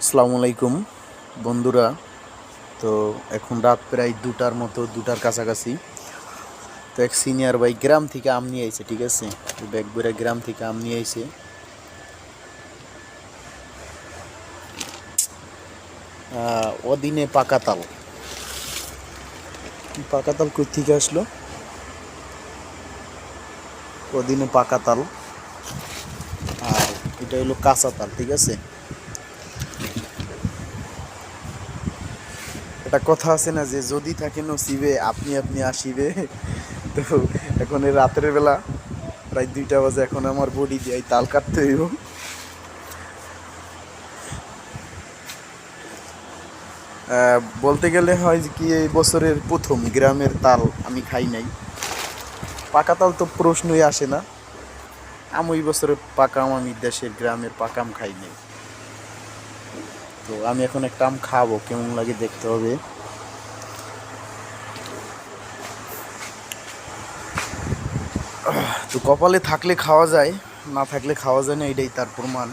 আসসালামু আলাইকুম বন্ধুরা। তো এখন রাত প্রায় 2টার মতো, 2টার কাছাকাছি। তো এক সিনিয়র ভাই গ্রাম থেকে আম নিয়ে আইছে, ঠিক আছে। ব্যাগ করে গ্রাম থেকে আম নিয়ে আইছে। অদিনে পাকা তাল। পাকা তাল কই থেকে আসলো? অদিনে পাকা তাল। আর এটা হলো কাঁচা তাল, ঠিক আছে। একটা কথা আছে না যে যদি থাকে নসিবে আপনি আপনি আসিবে। তো এখন এই রাতের বেলা প্রায় 2টা বাজে, এখন আমার বডি দিয়ে এই তাল কাটতে হইব। বলতে গেলে হয় যে কি, এই বছরের প্রথম গ্রামের তাল আমি খাই নাই। পাকা তাল তো প্রশ্নই আসে না। ওই বছরের পাকা আম, আমি দেশের গ্রামের পাকা আম খাই নাই। তো আমি এখন একটা আম খাবো, কেমন লাগে দেখতে হবে। তো কপালে থাকলে খাওয়া যায়, না থাকলে খাওয়া যায় না, এটাই তার প্রমাণ।